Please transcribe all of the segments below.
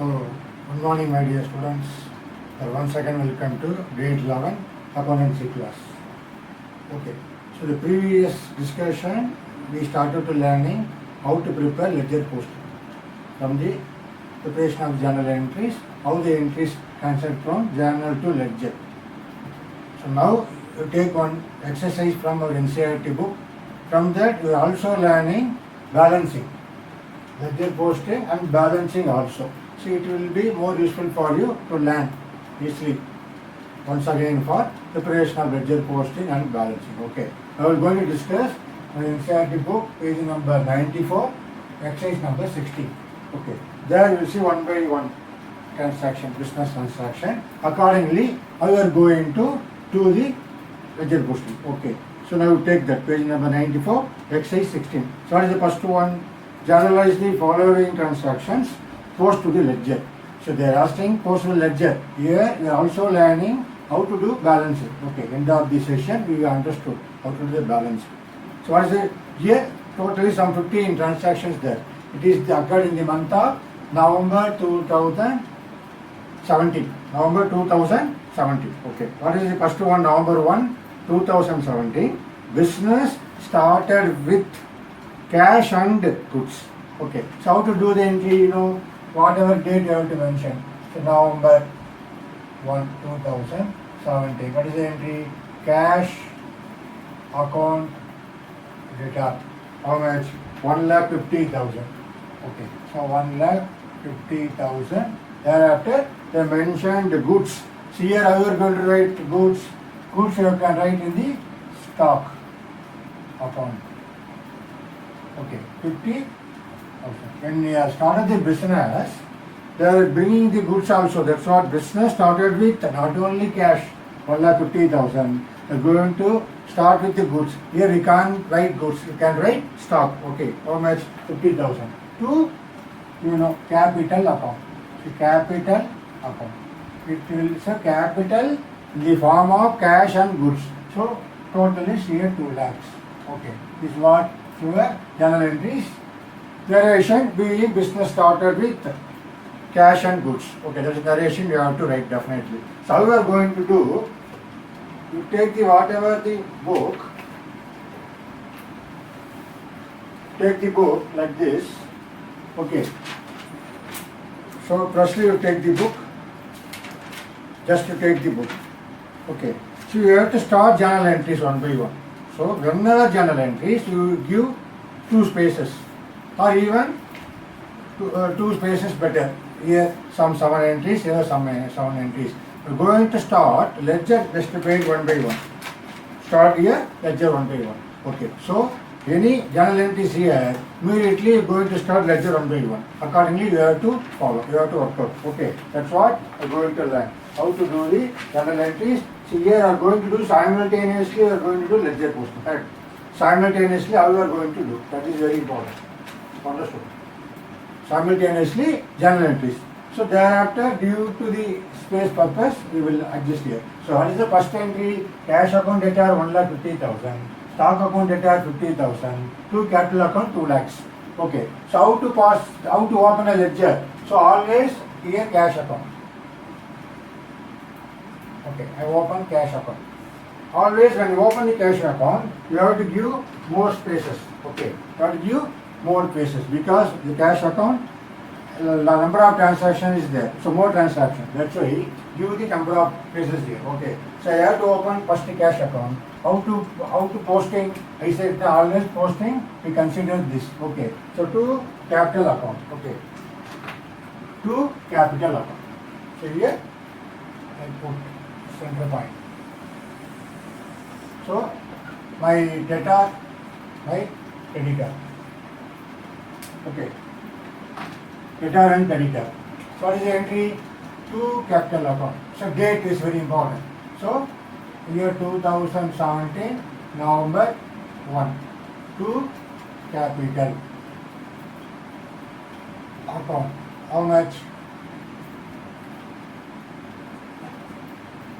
So, good morning, my dear students. Once again, welcome to grade 11 accountancy class. Okay. So, the previous discussion, we started to learning how to prepare ledger posting from the preparation of journal entries, how the entries transferred from journal to ledger. So, now you take one exercise from our NCERT book. From that, we are also learning balancing, ledger posting and balancing also. So it will be more useful for you to learn easily. Once again for preparation of ledger posting and balancing. Okay. Now we are going to discuss the NCERT book, page number 94, exercise number 16. Okay. There you will see one by one transaction, business transaction. Accordingly, how you are going to do the ledger posting. Okay. So now you take that page number 94, exercise 16. So what is the first one? Generalize the following transactions, post to the ledger. So they are asking post to the ledger. Here we are also learning how to do balancing. Okay, end of the session we understood how to do the balancing. So what is it? Here totally some 15 transactions there. It is occurred in the month of November 2017. November 2017. Okay. What is the first one? November 1, 2017. Business started with cash and goods. Okay. So how to do the entry? Whatever date you have to mention. So November 1, 2017. What is the entry? Cash account data. How much? 1,50,000. Okay. So 1,50,000. Thereafter they mentioned the goods. See here how you are going to write goods. Goods you can write in the stock account. Okay, 50,000. When you have started the business, they are bringing the goods also. That's what business started with, not only cash, 1,50,000. They are going to start with the goods. Here you can't write goods, you can write stock. Okay, how much? 50,000. To, capital account. So capital account. It will say capital in the form of cash and goods. So total is here 2 lakhs. Okay, this is what your journal entries. Narration being business started with cash and goods. Okay, that is narration you have to write definitely. So how you are going to do? You take the whatever the book. Take the book like this. Okay. So firstly you take the book. Just to take the book. Okay. So you have to start journal entries one by one. So whenever journal entries, you give 2 spaces or even 2 spaces better. Here some 7 entries, here some 7 entries. We are going to start ledger just page one by one. Start here ledger one by one. Okay. So any journal entries here, immediately you are going to start ledger one by one. Accordingly you have to follow, you have to work out. Okay. That's what we are going to learn. How to do the journal entries. See here you are going to do simultaneously, you are going to do ledger posting. Right? Simultaneously how you are going to do. That is very important. Understood? Simultaneously journal entries. So thereafter, due to the space purpose, we will adjust here. So what is the first entry? Cash account data 1,50,000. Stock account data 50,000. To capital account 2 lakhs. Okay. So how to open a ledger? So always here cash account. Okay, I open cash account. Always when you open the cash account, you have to give more spaces. Okay, you have to give more spaces because the cash account, the number of transactions is there. So more transactions. That's why give the number of spaces here. Okay, so I have to open first the cash account. How to posting? I said always posting. We consider this. Okay, so to capital account. Okay, to capital account. So here I put center point. So my debtor, my creditor. Okay. Debtor and creditor. So what is the entry? To capital account. So date is very important. So year 2017, November 1. To capital account. How much?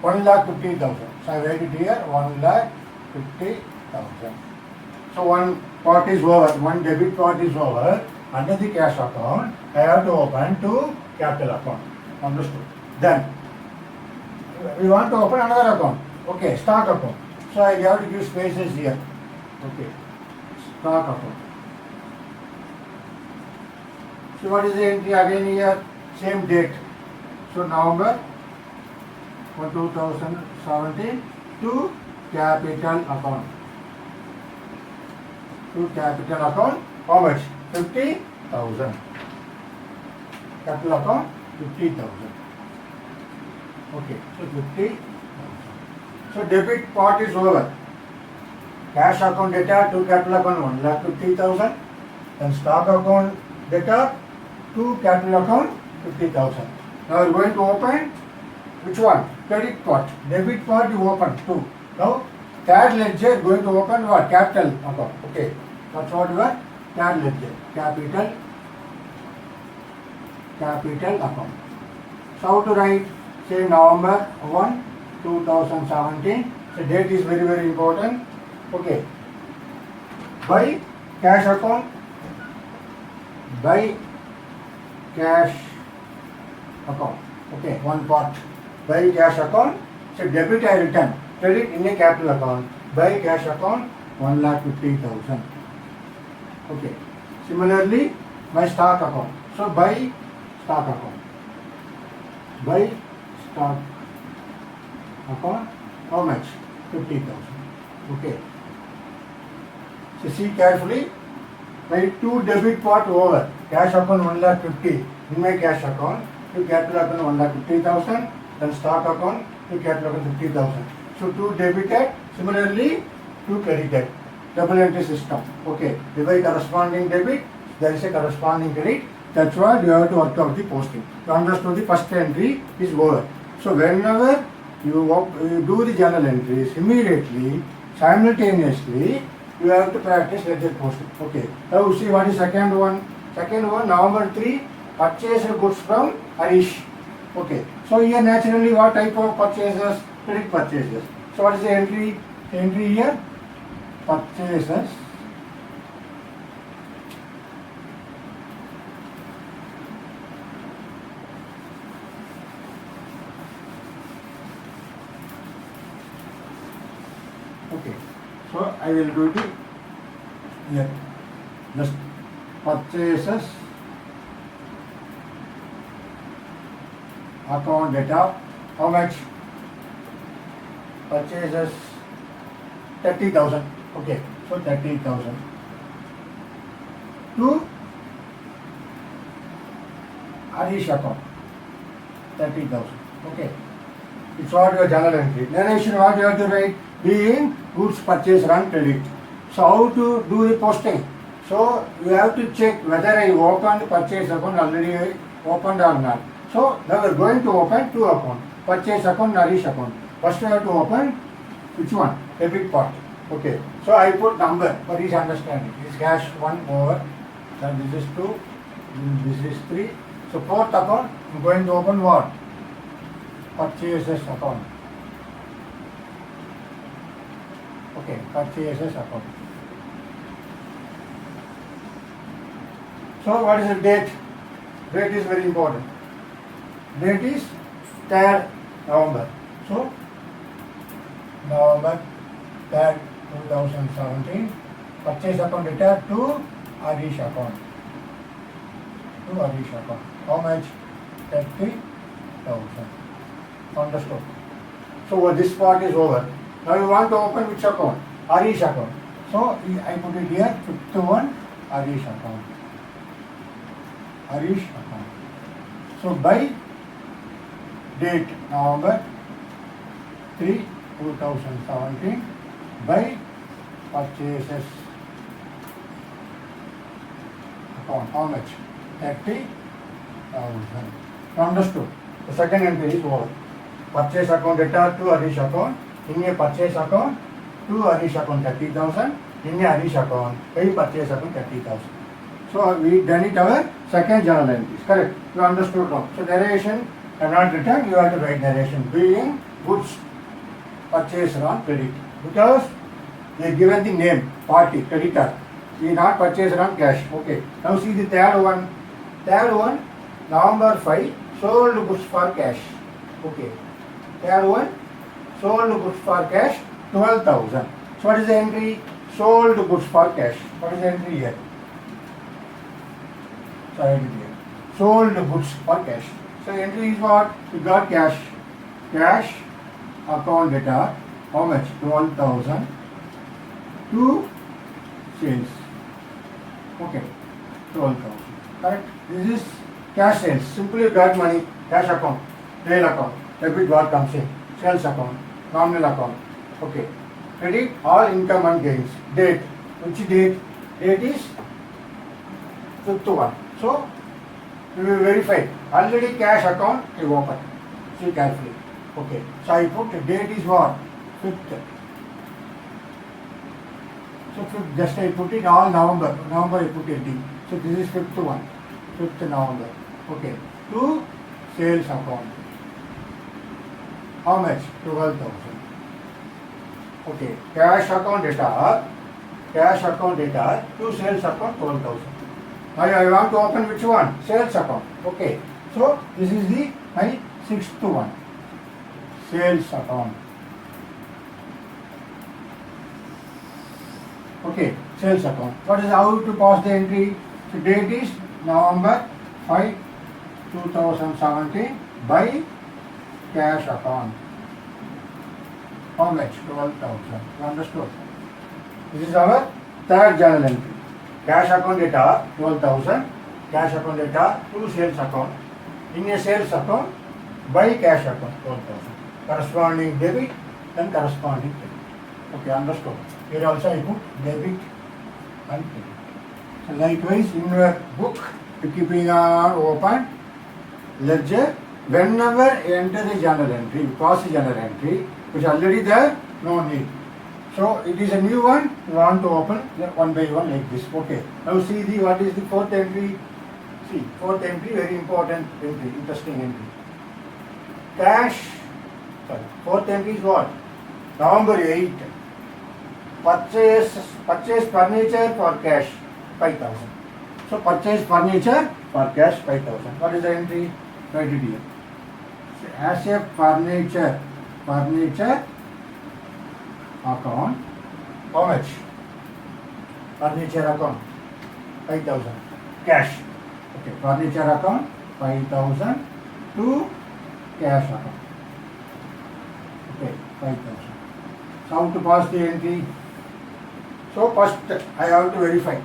1,50,000. So I write it here 1,50,000. So one part is over, one debit part is over. under the cash account, I have to open two capital account. Understood? Then we want to open another account. Okay, stock account. So I have to give spaces here. Okay, stock account. So what is the entry again here? Same date. So November 2017 to capital account. To capital account, how much? 50,000. Capital account, 50,000. Okay, so 50,000. So debit part is over. Cash account data to capital account 1,50,000. Then stock account data to capital account 50,000. Now we are going to open which one? Credit part. Debit part you open too. Now CAD ledger going to open what? Capital account. Okay. That's what you are. CAD ledger. Capital account. So how to write? Say November 1, 2017. The date is very, very important. Okay. By cash account. By cash account. Okay, one part. By cash account. So debit I return. Credit in a capital account. By cash account 1,50,000. Okay. Similarly, by stock account. So by stock account. By stock account, how much? 50,000. Okay. So see carefully. My two debit part over. Cash account 1,50,000 in my cash account. To capital account 1,50,000. Then stock account to capital account 50,000. So two debited. Similarly, two credited. Double entry system. Okay. By corresponding debit, there is a corresponding credit. That's why you have to work out the posting. To understand the first entry is over. So whenever you do the journal entries, immediately, simultaneously, you have to practice ledger posting. Okay. Now see what is second one. Second one, November 3, purchase goods from Harish. Okay. So here naturally what type of purchases? Credit purchases. So what is the entry? The entry here? Purchases. Okay. So I will do the here. Just purchases account data. How much? Purchases 30,000. Okay, so 30,000 to Harish account 30,000. Okay, it's what your journal entry. Narration what you have to write? Being goods purchase run credit. So how to do the posting? So you have to check whether I opened purchase account already opened or not. So now we are going to open two accounts. Purchase account, Harish account. First we have to open which one? Debit part. Okay. So I put number for his understanding. This cash 1 over. Then this is 2. This is 3. So fourth account I am going to open what? Purchases account. Okay. Purchases account. So what is the date? Date is very important. Date is 3rd November. So November 3rd 2017. Purchase account data to Harish account. To Harish account. How much? 30,000. Understood. So this part is over. Now you want to open which account? Harish account. So I put it here. 5th one Harish account. Harish account. So by date November 3, 2017 by purchases account. How much? 30,000. Understood. The second entry is over. Purchase account data to Harish account. In a purchase account to Harish account 30,000. In a Harish account by purchase account 30,000. So we done it our second journal entries. Correct? You understood now. So narration cannot return. You have to write narration. Being goods purchase on credit. Because they given the name party creditor. we not purchased on cash. Okay. Now see the third one. Third one, November 5, sold goods for cash. Okay. Third one, sold goods for cash, 12,000. So what is the entry? Sold goods for cash. What is the entry here? Sorry, here. Sold goods for cash. So entry is what? We got cash. Cash account data. How much? 12,000 to sales. Okay. 12,000. Correct? This is cash sales. Simply you got money. Cash account. Trail account. Debit what comes in. Sales account. Nominal account. Okay. Credit all income and gains. Date. Which date? Date is 5th one. So, we will verify. Already cash account is open. See carefully. Okay. So, I put the date is what? 5th. So, 5th, just I put it all November. November I put it in. So, this is 5th one. 5th November. Okay. To sales account. How much? 12,000. Okay. Cash account data. Cash account data to sales account 12,000. Now I want to open which one? Sales account. Okay. So this is the my 6th one. Sales account. Okay. Sales account. What is how to pass the entry? So date is November 5, 2017 by cash account. How much? 12,000. You understood? This is our third journal entry. Cash account data 12,000. Cash account data to sales account. In a sales account by cash account 12,000. Corresponding debit and corresponding credit. Okay, understood. Here also I put debit and credit. So likewise in your book you keeping open ledger. Whenever enter the journal entry, pass the journal entry, which is already there, no need. So it is a new one, you want to open one by one like this. Okay. Now see the what is the fourth entry? See, fourth entry, very important entry, interesting entry. Cash, sorry, fourth entry is what? November 8. Purchase furniture for cash, 5,000. So purchase furniture for cash, 5,000. What is the entry? Write it here. As a furniture account, how much? Furniture account 5,000 cash. Okay, furniture account 5,000 to cash account. Okay, 5,000. So how to pass the entry? So first I have to verify.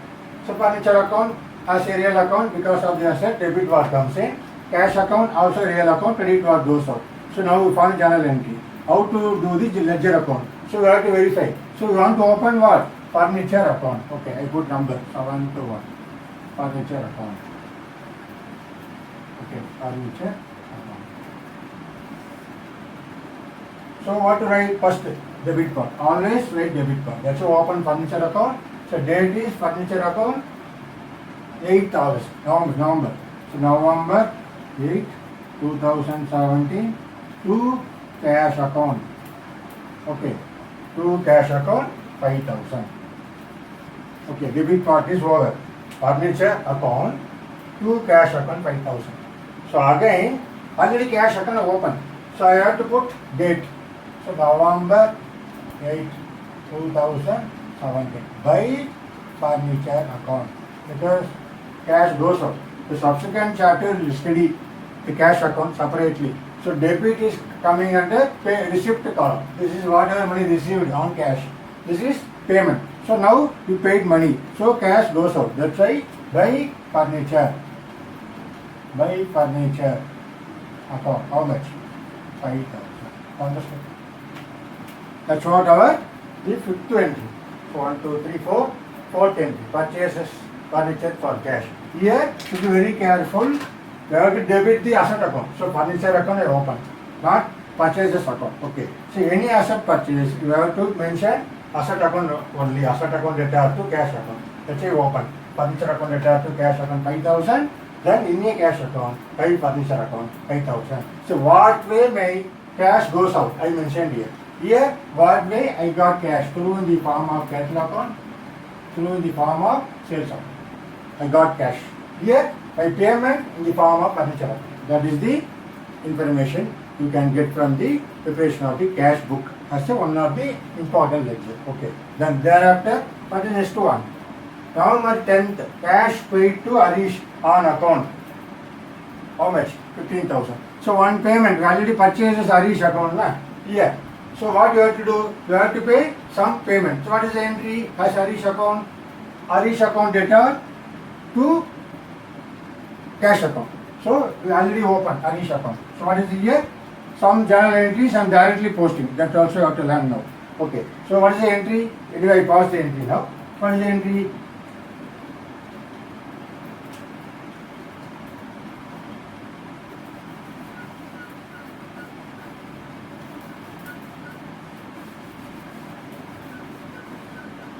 So furniture account as a real account because of the asset debit what comes in. Cash account also real account, credit what goes out. So now we found journal entry. How to do the ledger account? So we have to verify. So we want to open what? Furniture account. Okay, I put number 721. Furniture account. Okay, furniture account. So what to write first? Debit card. Always write debit card. That's why open furniture account. So date is furniture account 8th August. November. So November 8, 2017 to cash account. Okay, to cash account 5,000. Okay, debit part is over. Furniture account to cash account 5,000. So again, already cash account open. So I have to put date. So November 8, 2017 by furniture account because cash goes out. The subsequent chapter will study the cash account separately. So debit is coming under receipt column. This is whatever money received on cash. This is payment. So now you paid money. So cash goes out. That's why buy furniture. Buy furniture account. How much? 5,000. Understood? That's what our the fifth entry. 1, 2, 3, 4. Fourth entry. Purchases furniture for cash. Here should be very careful. You have to debit the asset account. So furniture account I open, not purchases account. Okay. So any asset purchase, you have to mention asset account only. Asset account data to cash account. That's why you open. Furniture account data to cash account 5,000. Then in a cash account, by furniture account 5,000. So what way my cash goes out? I mentioned here. Here, what way I got cash through in the form of capital account, through the form of sales account. I got cash. Here, my payment in the form of furniture account. That is the information you can get from the preparation of the cash book as one of the important ledger. Okay. Then thereafter, what is next one? November 10th, cash paid to Harish on account. How much? 15,000. So one payment, we already purchases Harish account. Na? Here. So what you have to do? You have to pay some payment. So what is the entry as Harish account? Harish account data to cash account. So we already opened Harish account. So what is the here? Some journal entries I am directly posting. That also you have to learn now. Okay. So what is the entry? Anyway, I pass the entry now. What is the entry?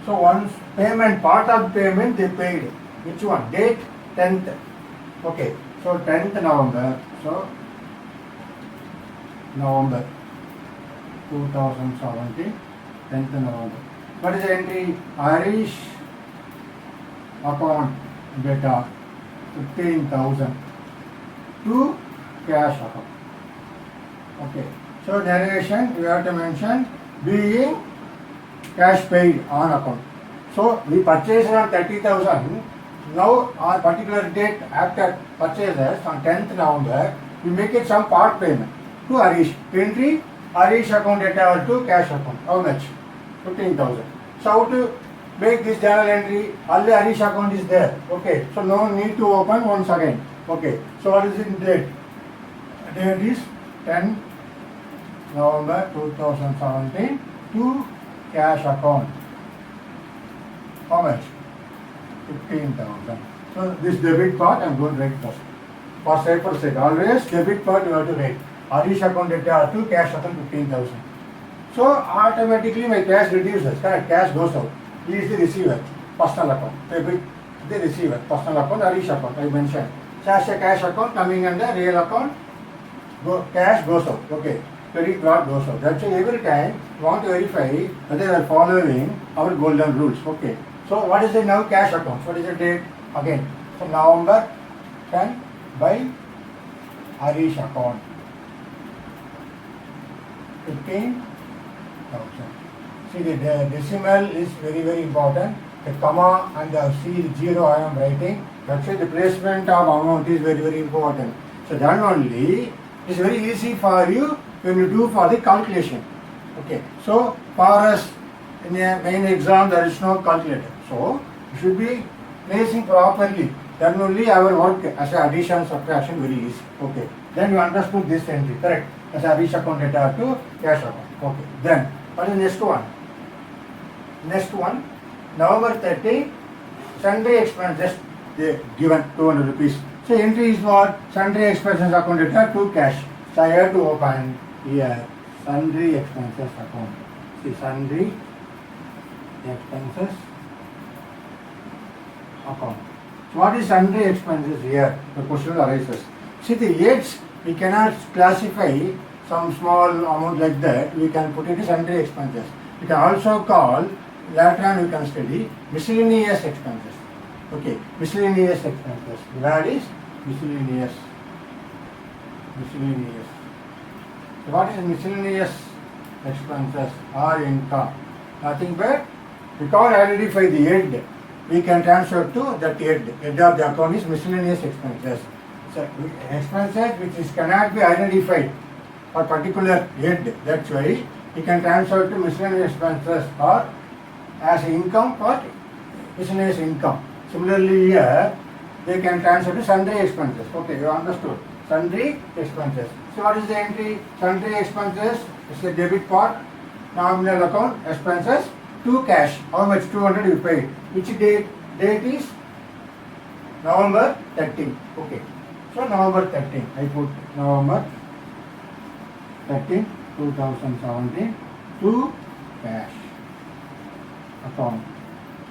So once payment, part of payment they paid. Which one? Date 10th. Okay. So 10th November. So November 2017. 10th November. What is the entry? Irish account data 15,000 to cash account. Okay. So derivation you have to mention being cash paid on account. So we purchased on 30,000. Now on particular date after purchases on 10th November, we make it some part payment to Harish. Entry Harish account data to cash account. How much? 15,000. So how to make this journal entry? Only Harish account is there. Okay. So no need to open once again. Okay. So what is the date? Date is 10 November 2017 to cash account. How much? 15,000. So this debit part I am going to write first. For safer sake, always debit part you have to write. Harish account data to cash account 15,000. So automatically my cash reduces. Correct? Cash goes out. He is the receiver. Personal account. Debit the receiver. Personal account, Harish account. I mentioned. So as a cash account coming under real account, cash goes out. Okay. Credit card goes out. That's why every time you want to verify whether you are following our golden rules. Okay. So what is the now cash account? What is the date? Again. So November 10 by Harish account. 15,000. See the decimal is very very important. The comma and the zero I am writing. That's why the placement of amount is very very important. So then only it is very easy for you when you do for the calculation. Okay. So for us in a main exam there is no calculator. So you should be placing properly. Then only our work as a addition subtraction very easy. Okay. Then you understood this entry. Correct. As a Harish account data to cash account. Okay. Then what is next one? Next one. November 30, sundry expenses they given 200 rupees. So entry is what? Sundry expenses account data to cash. So I have to open here sundry expenses account. See sundry expenses account. So what is sundry expenses here? The question arises. See the aids we cannot classify some small amount like that. We can put it as sundry expenses. We can also call later on we can study miscellaneous expenses. Okay, miscellaneous expenses. That is miscellaneous. Miscellaneous. So what is miscellaneous expenses or income? Nothing but we can't identify the head. We can transfer to that head. Head of the account is miscellaneous expenses. So expenses which is cannot be identified for particular head. That's why we can transfer to miscellaneous expenses or as income or miscellaneous income. Similarly here they can transfer to sundry expenses. Okay, you understood. Sundry expenses. So what is the entry? Sundry expenses is the debit part, nominal account, expenses to cash. How much? 200 you paid. Which date? Date is November 13. Okay. So November 13. I put November 13, 2017 to cash account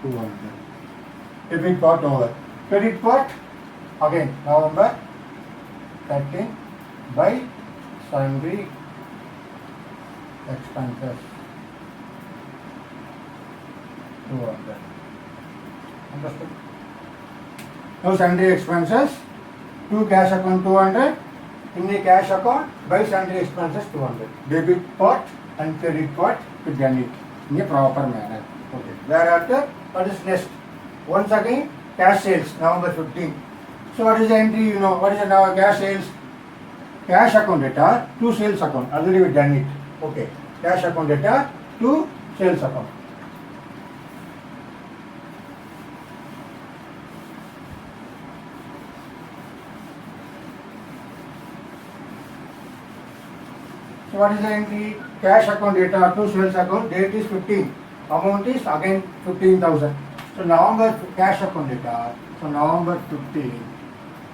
200. Debit part over. Credit part again November 13 by sundry expenses 200. Understood? Now sundry expenses, to cash account 200, in a cash account by sundry expenses 200. Debit part and credit part to done it in a proper manner. Okay. Thereafter, what is next? Once again, cash sales, November 15. So what is the entry? You know, what is the now cash sales? Cash account data to sales account. Already we done it. Okay. Cash account data to sales account. So what is the entry? Cash account data to sales account. Date is 15. Amount is again 15,000. So November cash account data. So November 15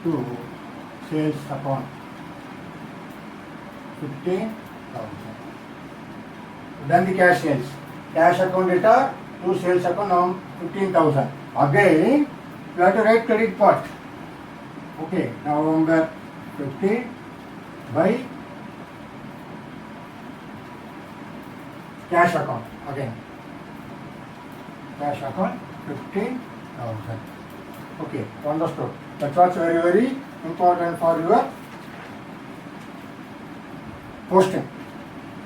to sales account 15,000. Then the cash sales. Cash account data to sales account now 15,000. Again, you have to write credit part. Okay, November 15 by cash account. Again, cash account 15,000. Okay, understood. That's what's very, very important for your posting.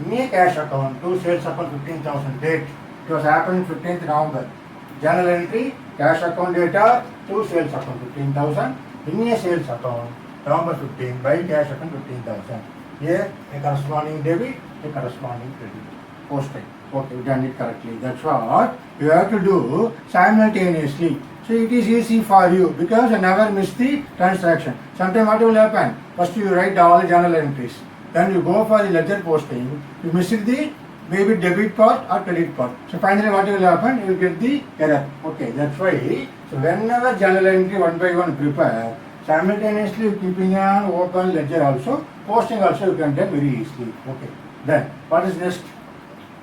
In a cash account, to sales account 15,000 date. It was happened 15th November. Journal entry, cash account data to sales account 15,000. In a sales account, November 15 by cash account 15,000. Here a corresponding debit, a corresponding credit. Posting. Okay, you done it correctly. That's what you have to do simultaneously. So it is easy for you because you never miss the transaction. Sometimes what will happen? First you write all the journal entries. Then you go for the ledger posting. You miss the maybe debit part or credit part. So finally what will happen? You will get the error. Okay, that's why. So whenever journal entry one by one prepare, simultaneously keeping an open ledger also, posting also you can do very easily. Okay. Then what is next?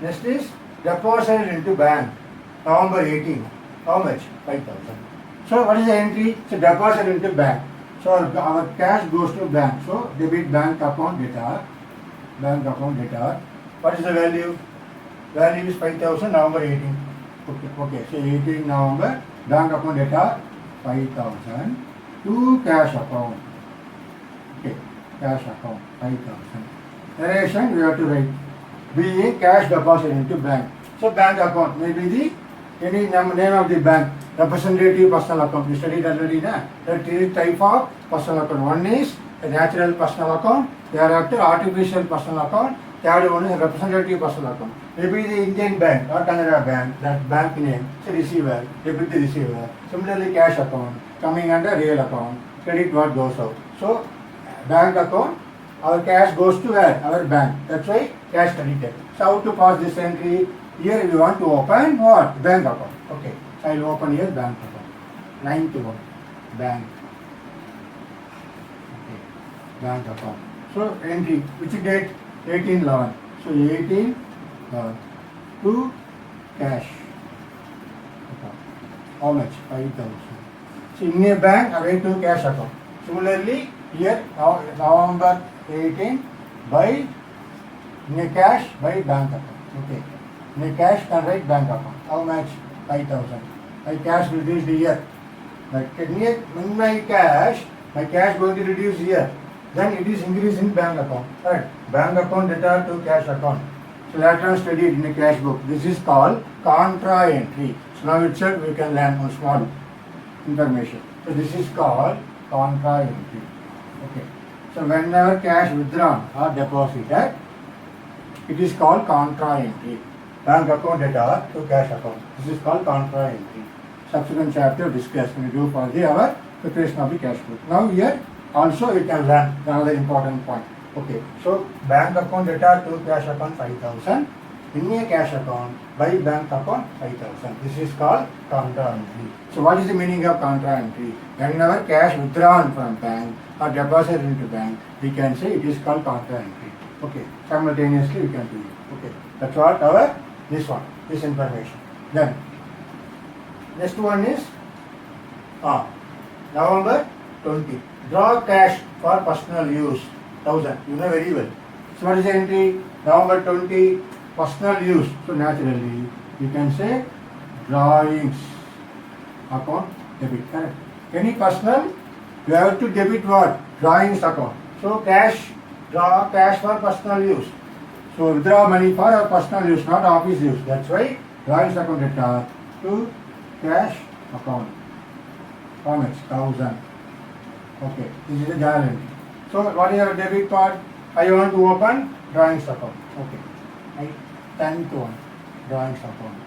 Next is deposit into bank. November 18. How much? 5,000. So what is the entry? So deposit into bank. So our cash goes to bank. So debit bank account data. Bank account data. What is the value? Value is 5,000 November 18. Okay. So 18 November bank account data 5,000 to cash account. Okay. Cash account 5,000. Narration we have to write. Being cash deposit into bank. So bank account may be the any name of the bank. Representative personal account. You studied already, na? There are three type of personal account. One is a natural personal account. Thereafter artificial personal account. Third one is representative personal account. Maybe the Indian bank or Canada bank. That bank name is receiver. Debit the receiver. Similarly, cash account coming under real account. Credit what goes out. So bank account. Our cash goes to where? Our bank. That's why cash credited. So how to pass this entry? Here we want to open what? Bank account. Okay. So I will open here bank account. 9 to 1. Bank. Okay. Bank account. So entry. Which date? 18/11. So 18/11 to cash account. How much? 5,000. So in a bank, away to cash account. Similarly, here November 18 by in a cash by bank account. Okay. In a cash can write bank account. How much? 5,000. My cash reduced here. But in my cash going to reduce here. Then it is increased in bank account. Right? Bank account data to cash account. So later on studied in a cash book. This is called contra entry. So now itself we can learn on small information. So this is called contra entry. Okay. So whenever cash withdrawn or deposited, it is called contra entry. Bank account data to cash account. This is called contra entry. Subsequent chapter discussed we do for our preparation of the cash book. Now here also we can learn another important point. Okay, so bank account data to cash account 5,000. In a cash account by bank account 5,000. This is called contra entry. So what is the meaning of contra entry? Whenever cash withdrawn from bank or deposited into bank, we can say it is called contra entry. Okay, simultaneously we can do it. Okay, that's what our this information. Then next one is November 20. Draw cash for personal use 1,000. You know very well. So what is the entry? November 20 personal use. So naturally we can say drawings account debit. Correct. Any personal, you have to debit what? Drawings account. So cash, draw cash for personal use. So withdraw money for our personal use, not office use. That's why drawings account debtor to cash account. How much? 1,000. Okay, this is a journal entry. So what is your debit part? I want to open drawings account. Okay, I 10th one, drawings account.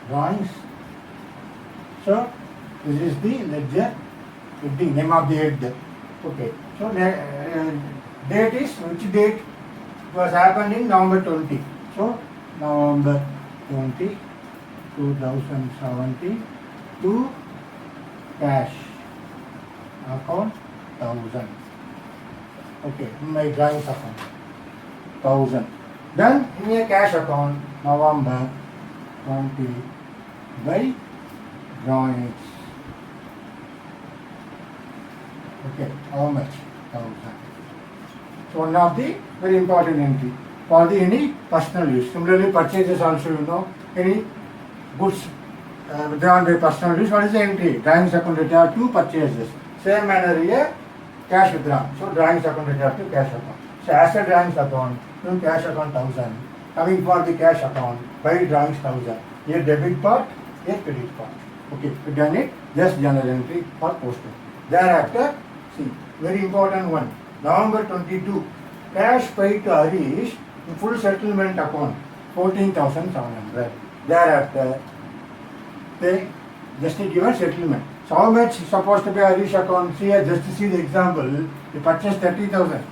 Drawings. So this is the ledger, the name of the head. Okay, so date is, which date? It was happened in November 20. So November 20, 2017 to cash account 1,000. Okay, in my drawings account 1,000. Then in a cash account November 20 by drawings. Okay, how much? 1,000. So one of the very important entry for the any personal use. Similarly, purchases also, you know, any goods withdrawn by personal use. What is the entry? Drawings account debtor to purchases. Same manner here, cash withdrawn. So drawings account debtor to cash account. So asset drawings account to cash account 1,000. Coming for the cash account by drawings 1,000. Here debit part, here credit part. Okay, we done it. Just journal entry for postal. Thereafter, see, very important one. November 22, cash paid to Harish in full settlement account 14,700. Thereafter, they just given settlement. So how much is supposed to be Harish account? See here, just to see the example, he purchased 30,000.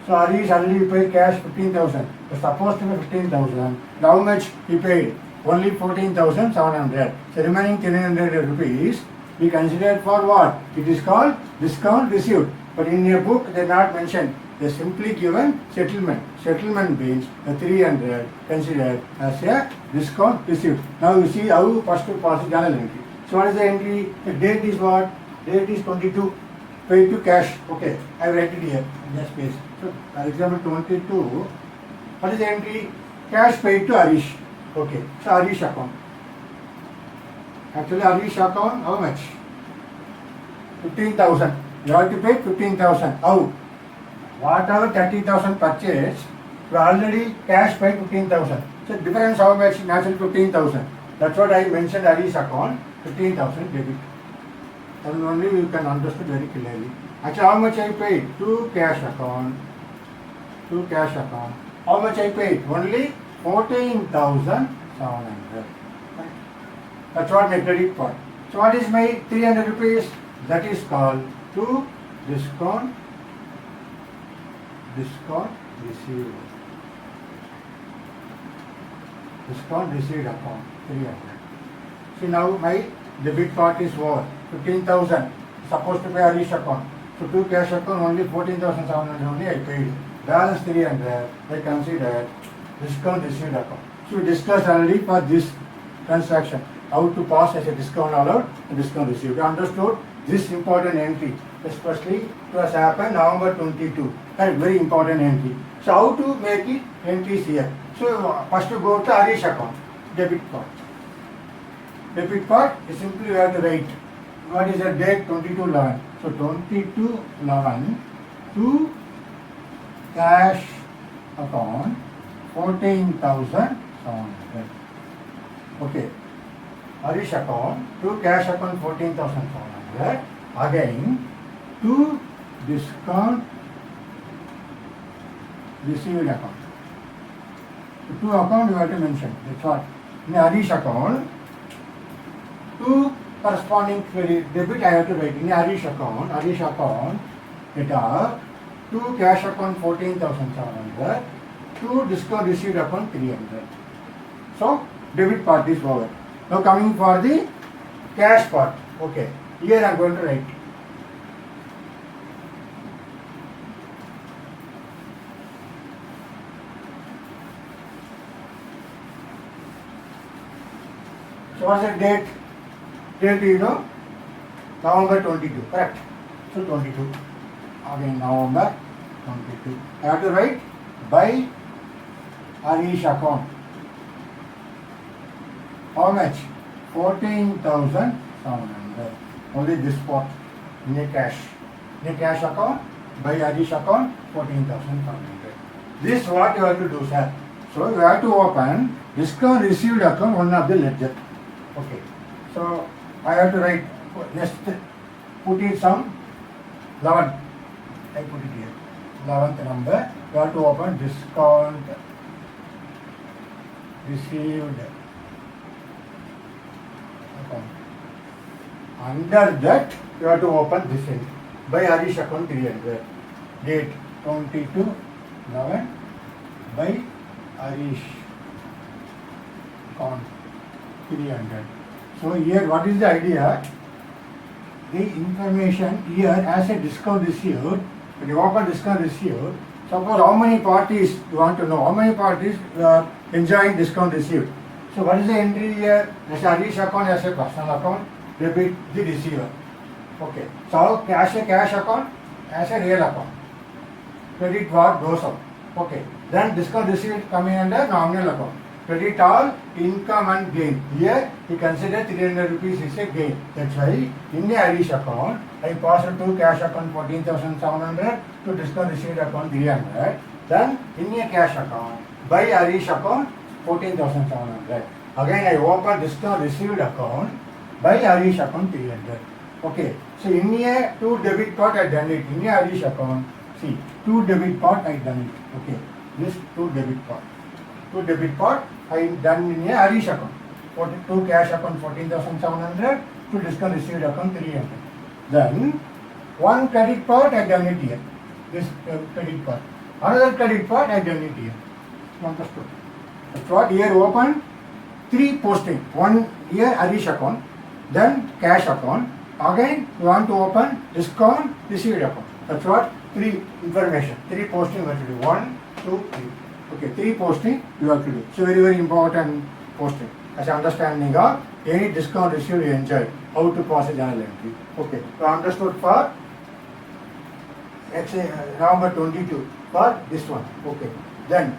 So Harish already paid cash 15,000. It's supposed to be 15,000. How much he paid? Only 14,700. So remaining 300 rupees we considered for what? It is called discount received. But in your book they are not mentioned. They simply given settlement. Settlement means the 300 considered as a discount received. Now you see how first to pass the journal entry. So what is the entry? The date is what? Date is 22. Paid to cash. Okay, I write it here in this space. So for example 22. What is the entry? Cash paid to Harish. Okay, so Harish account. Actually Harish account how much? 15,000. You have to pay 15,000. How? Whatever 30,000 purchase, you already cash paid 15,000. So difference how much? Naturally 15,000. That's what I mentioned Harish account, 15,000 debit. And only you can understand very clearly. Actually how much I paid? To cash account. To cash account. How much I paid? Only 14,700. That's what my credit part. So what is my 300 rupees? That is called to discount received. Discount received account 300. See now my debit part is over. 15,000 supposed to pay Harish account. So to cash account only 14,700 only I paid. Balance 300 I considered discount received account. So we discussed already for this transaction how to pass as a discount allowed and discount received. You understood this important entry, especially it was happened November 22. That is very important entry. So how to make it entries here? So first you go to Harish account, debit part. Debit part is simply you have to write what is the date 22/11. So 22/11 to cash account 14,700. Okay. Harish account to cash account 14,700. Again to discount received account. So two account you have to mention. That's what. In Harish account, to corresponding credit debit I have to write. In Harish account data to cash account 14,700 to discount received account 300. So debit part is over. Now coming for the cash part. Okay. Here I am going to write. So what's the date? Date you know? November 22. Correct. So 22. Again November 22. I have to write by Harish account. How much? 14,700. Only this part in a cash. In a cash account, by Harish account, 14,700. This what you have to do, sir. So you have to open discount received account, one of the ledger. Okay. So I have to write, next put it some 11. I put it here. 11th number. You have to open discount received account. Under that, you have to open this entry. By Harish account 300. Date 22/11. By Harish account 300. So here, what is the idea? The information here as a discount received. When you open discount received, suppose how many parties you want to know? How many parties are enjoying discount received? So what is the entry here? As a Harish account as a personal account, debit the receiver. Okay. So cash account as a real account. Credit what goes up. Okay. Then discount received coming under nominal account. Credit all income and gain. Here he considered 300 rupees is a gain. That's why in the Harish account, I passed to cash account 14,700 to discount received account 300. Then in a cash account, by Harish account 14,700. Again I open discount received account by Harish account 300. Okay. So in a two debit part I done it. In a Harish account, see, two debit part I done it. Okay. This two debit part. Two debit part I done in a Harish account. 42 cash account 14,700 to discount received account 300. Then one credit part I done it here. This credit part. Another credit part I done it here. Understood? That's what here open three posting. One here Harish account, then cash account. Again you want to open discount received account. That's what three information. Three posting you have to do. 1, 2, 3. Okay, three posting you have to do. So very important posting. As understanding of any discount received you enjoy. How to process journal entry. Okay. So understood for November 22 for this one. Okay. Then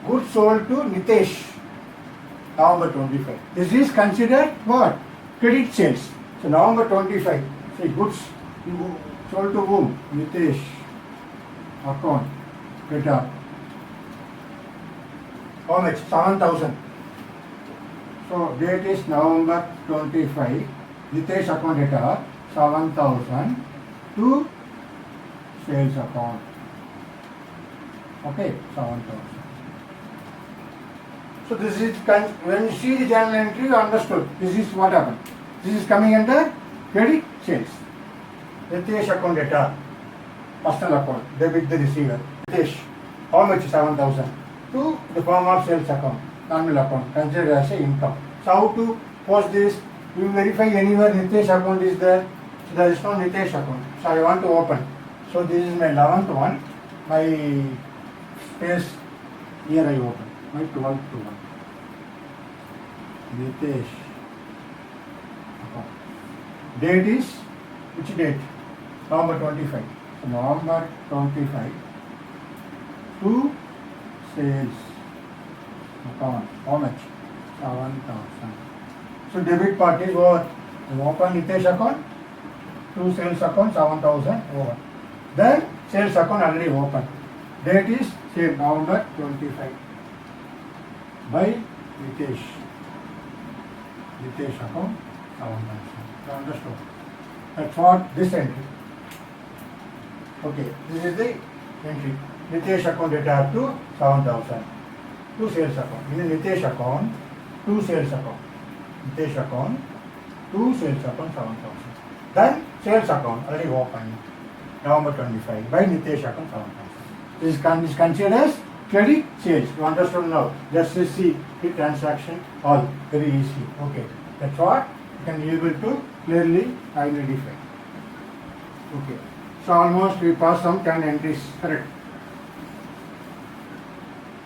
goods sold to Nitesh. November 25. This is considered what? Credit sales. So November 25. See goods sold to whom? Nitesh. Account. Credit. How much? 7,000. So date is November 25. Nitesh account data 7,000 to sales account. Okay, 7,000. So this is when you see the journal entry, you understood. This is what happened. This is coming under credit sales. Nitesh account data, personal account, debit the receiver. Nitesh, how much? 7,000 to the form of sales account, nominal account, considered as a income. So how to post this? You verify anywhere Nitesh account is there. So there is no Nitesh account. So I want to open. So this is my 11th one. My space here I open. My 12th one. Nitesh account. Date is which date? November 25. So November 25 to sales account. How much? 7,000. So debit part is over. You open Nitesh account, to sales account 7,000 over. Then sales account already open. Date is same November 25 by Nitesh. Nitesh account 7,000. You understood? That's what this entry. Okay, this is the entry. Nitesh account data up to 7,000. To sales account. In the Nitesh account, to sales account. Nitesh account, to sales account 7,000. Then sales account already open. November 25 by Nitesh account 7,000. This is considered as credit sales. You understood now? Just see the transaction all very easy. Okay, that's what you can be able to clearly identify. Okay, so almost we passed some 10 entries. Correct.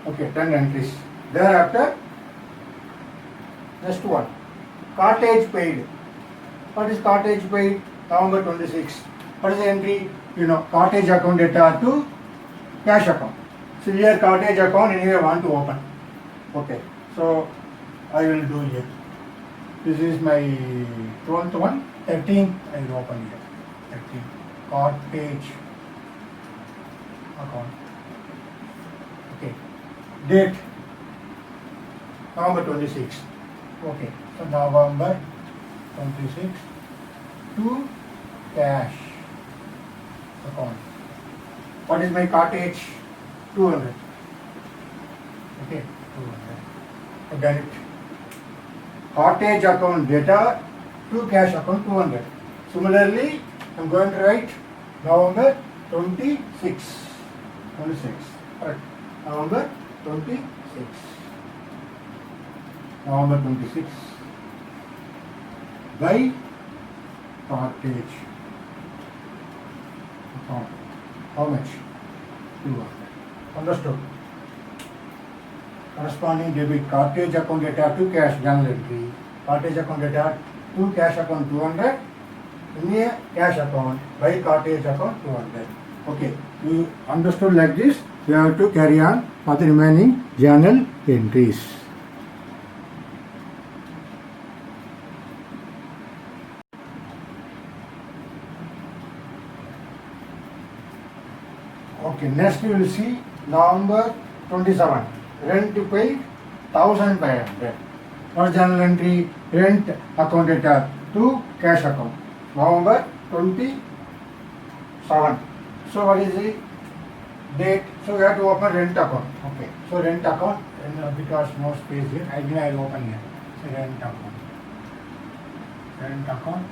Okay, 10 entries. Thereafter, next one, cartage paid. What is cartage paid? November 26. What is the entry? You know, cartage account data to cash account. So here cartage account anyway I want to open. Okay, so I will do here. This is my 12th one. 13th I will open here. 13th. Cottage account. Okay. Date November 26th. Okay. So November 26th to cash account. What is my cottage? 200. Okay. 200. I done it. Cottage account data to cash account 200. Similarly, I am going to write November 26. 26. Correct. November 26. November 26. By cottage account. How much? 200. Understood? Corresponding debit cottage account data to cash journal entry. Cottage account data to cash account 200. In a cash account by cottage account 200. Okay, you understood like this. You have to carry on for the remaining journal entries. Okay, next you will see November 27. Rent paid 1,500. First journal entry, rent account data to cash account. November 27. So what is the date? So we have to open rent account. Okay. So rent account, because no space here, I will open here. So rent account. Rent account.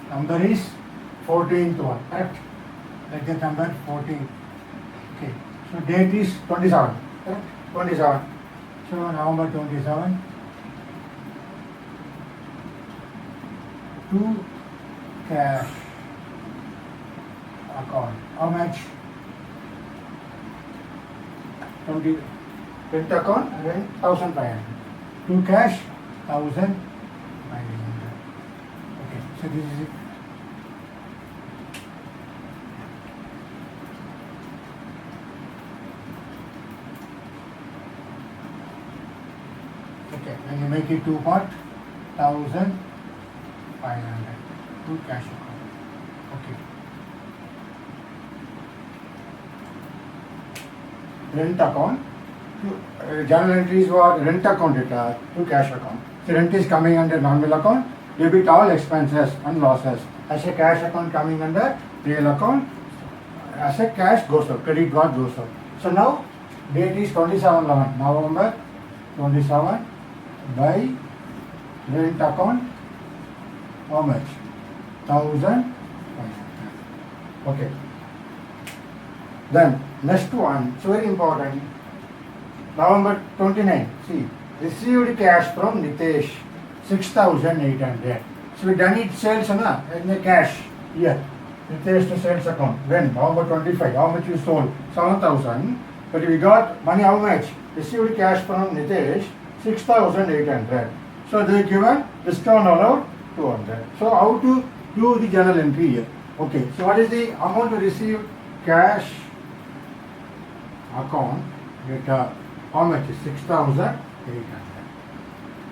Number is 14th one. Correct? That is number 14. Okay. So date is 27. Correct? 27. So November 27 to cash account. How much? 20. Rent account, rent 1,500. To cash 1,500. Okay. So this is it. Okay, when you make it two part, 1,500 to cash account. Okay. Rent account. Journal entries were rent account data to cash account. So rent is coming under normal account. Debit all expenses and losses. As a cash account coming under real account. As a cash goes up. Credit what goes up. So now date is 27/11. November 27 by rent account. How much? 1,500. Okay. Then next one, it's very important. November 29. See, received cash from Nitesh 6,800. So we done it sales in the cash here. Nitesh to sales account. When? November 25. How much you sold? 7,000. But we got money how much? Received cash from Nitesh 6,800. So they given discount allowed 200. So how to do the journal entry here? Okay. So what is the amount to receive cash account data? How much is 6,800?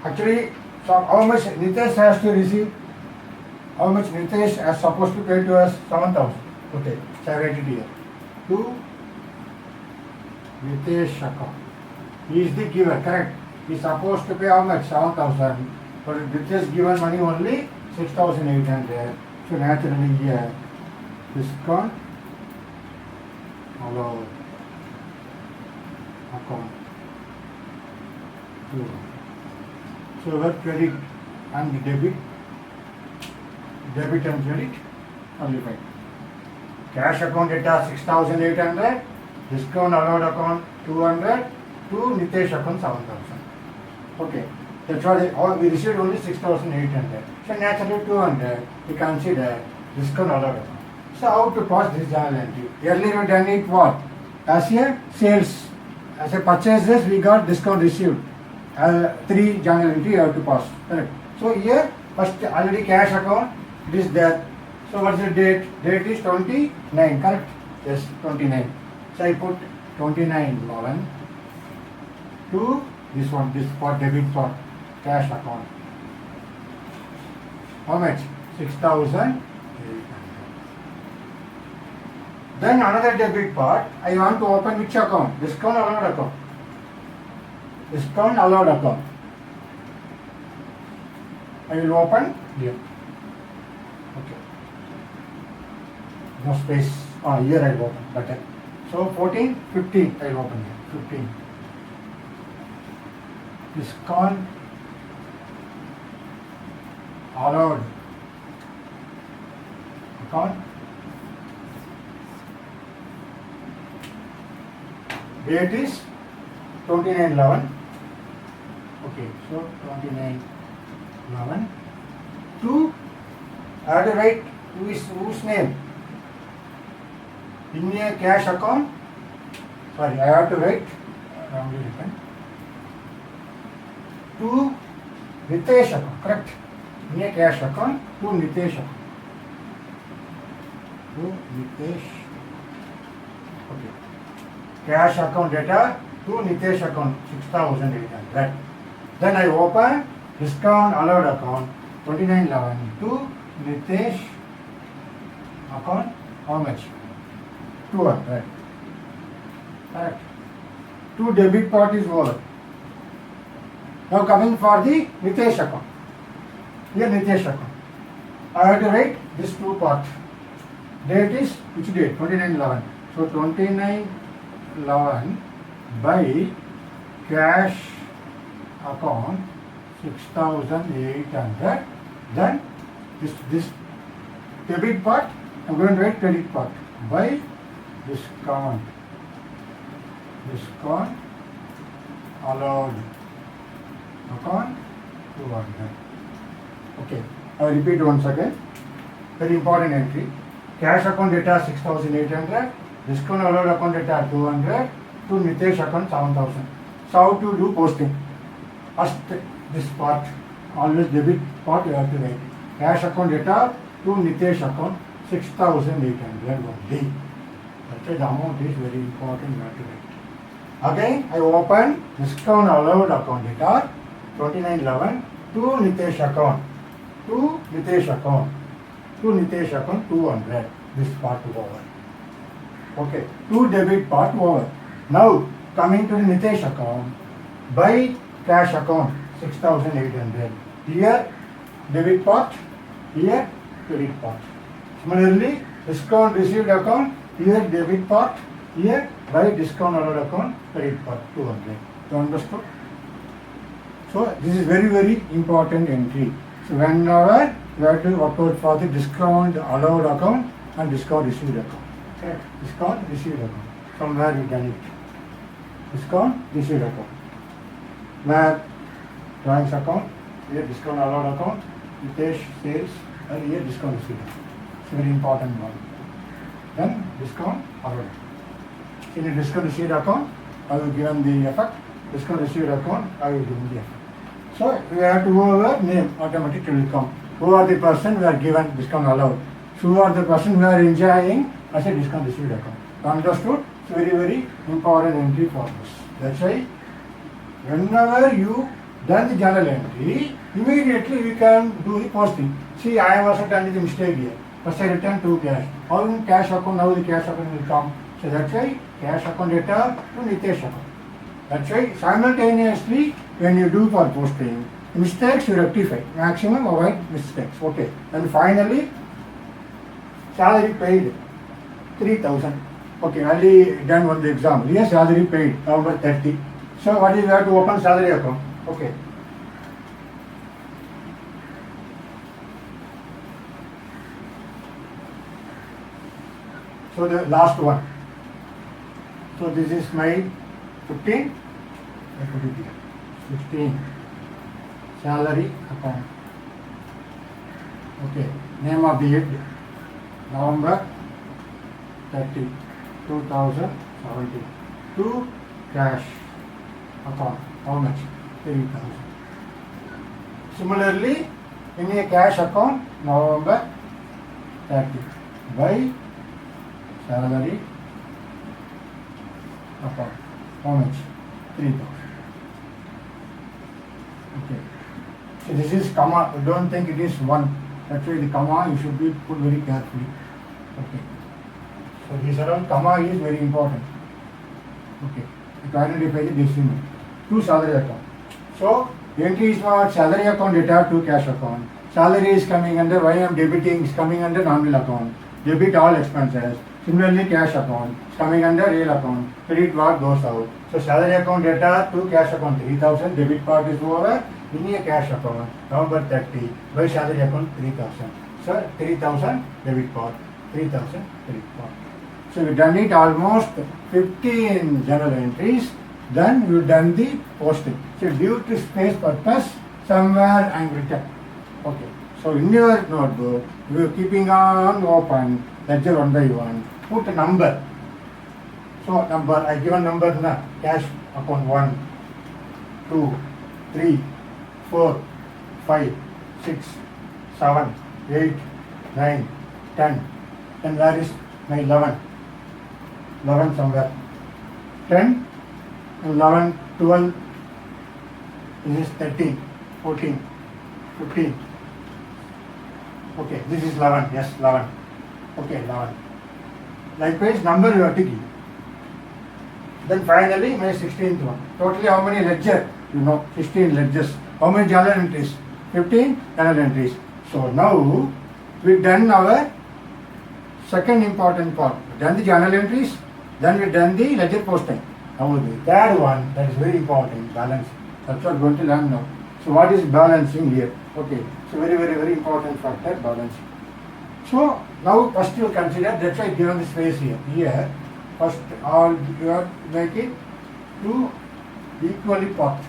Actually, so how much Nitesh has to receive? How much Nitesh is supposed to pay to us? 7,000. Okay, so I write it here. To Nitesh account. He is the giver, correct? He is supposed to pay how much? 7,000. But Nitesh given money only 6,800. So naturally here, discount allowed account. So our credit and debit and credit only fine. Cash account data 6,800, discount allowed account 200, to Nitesh account 7,000. Okay, that's what we received only 6,800. So naturally 200 we consider discount allowed account. So how to pass this journal entry? Earlier we done it what? As a sales, as a purchases we got discount received. 3 journal entry you have to pass. Correct. So here first already cash account it is there. So what's the date? Date is 29. Correct? Yes, 29. So I put 29/11 to this one. This for debit for cash account. How much? 6,800. Then another debit part, I want to open which account? Discount allowed account. Discount allowed account. I will open here. Okay. No space. Here I will open. Better. So 14, 15 I will open here. 15. Discount allowed account. Date is 29/11. Okay, so 29/11. I have to write whose name? In a cash account. Sorry, I have to write wrongly written. To Nitesh account, correct? In a cash account to Nitesh account. To Nitesh. Okay. Cash account data to Nitesh account 6,800. Then I open discount allowed account 29/11 to Nitesh account. How much? 200. Correct. Two debit part is over. Now coming for the Nitesh account. Here Nitesh account. I have to write this two part. Date is which date? 29/11. So 29/11 by cash account 6,800. Then this debit part, I'm going to write credit part by discount allowed account 200. Okay, I will repeat once again. Very important entry. Cash account data 6,800. Discount allowed account data 200. To Nitesh account 7,000. So how to do posting? First this part, always debit part you have to write. Cash account data to Nitesh account 6,800 only. That's why the amount is very important you have to write. Again I open discount allowed account data 29/11 to Nitesh account. To Nitesh account 200. This part over. Okay, two debit part over. Now coming to the Nitesh account by cash account 6,800. Here debit part, here credit part. Similarly, discount received account, here debit part, here by discount allowed account credit part 200. You understood? So this is very, very important entry. So whenever you have to work out for the discount allowed account and discount received account. Correct? Discount received account. Somewhere we done it. Discount received account. Where drawings account, here discount allowed account, Nitesh sales, and here discount received account. It's a very important one. Then discount allowed. In a discount received account, I will give them the effect. Discount received account, I will give them the effect. So we have to go over name, automatically will come. Who are the person we are given discount allowed? Who are the person we are enjoying as a discount received account. Understood? It's very, very important entry for this. That's why whenever you done the journal entry, immediately we can do the posting. See, I have also done the mistake here. First I return to cash. All in cash account, now the cash account will come. So that's why cash account data to Nitesh account. That's why simultaneously when you do for posting, mistakes you rectify. Maximum avoid mistakes. Okay. And finally, salary paid 3,000. Okay, already done one the example. Here salary paid November 30. So what is you have to open salary account? Okay. So the last one. So this is my 15. I put it here. 15. Salary account. Okay. Name of the head. November 30, 2017. To cash account. How much? 3,000. Similarly, in a cash account, November 30. By salary account. How much? 3,000. Okay. So this is comma. Don't think it is one. That's why the comma you should be put very carefully. Okay. So these are all, comma is very important. Okay. To identify the decimal. To salary account. So entry is what? Salary account data to cash account. Salary is coming under, why I am debiting is coming under nominal account. Debit all expenses. Similarly, cash account is coming under real account. Credit what goes out. So salary account data to cash account 3000. Debit part is over. In a cash account November 30. By salary account 3000. So 3000 debit part. 3000 credit part. So we done it almost 15 journal entries. Then we done the posting. So due to space purpose, somewhere I am written. Okay. So in your notebook, you are keeping on open, ledger one by one. Put a number. So number, I given number na cash account 1, 2, 3, 4, 5, 6, 7, 8, 9, 10. Then where is my 11? 11 somewhere. 10, 11, 12, this is 13, 14, 15. Okay, this is 11, yes, 11. Okay, 11. Likewise, number you are taking. Then finally, my 16th one. Totally how many ledger? You know, 16 ledgers. How many journal entries? 15 journal entries. So now, we done our second important part. We done the journal entries, then we done the ledger posting. Now the third one, that is very important, balance. That's what we are going to learn now. So what is balancing here? Okay, so very important factor, balancing. So now first you consider, that's why given the space here. Here, first all you are make it to equally part.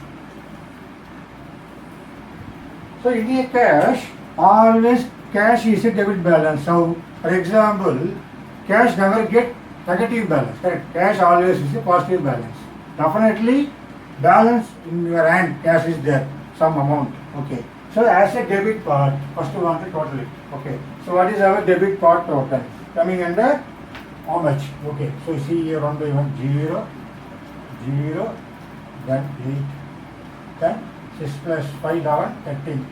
So in a cash, always cash is a debit balance. So for example, cash never get negative balance. Correct? Cash always is a positive balance. Definitely balance in your hand, cash is there, some amount. Okay. So as a debit part, first we want to total it. Okay. So what is our debit part total? Coming under how much? Okay. So you see here 1 by 1, 0, 0, then 8, then 6 plus 5, 11, 13,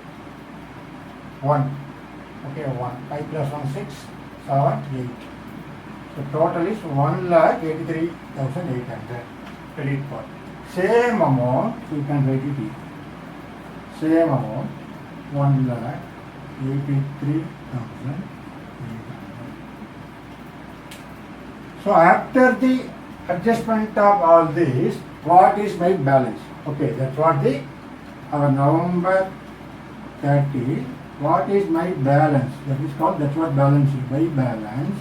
1. Okay, 1. 5 plus 1, 6, 7, 8. So total is 1,83,800 credit part. Same amount, so you can write it here. Same amount, 1,83,800. So after the adjustment of all this, what is my balance? Okay, that's what our November 30. What is my balance? That is called, that's what balance is. My balance.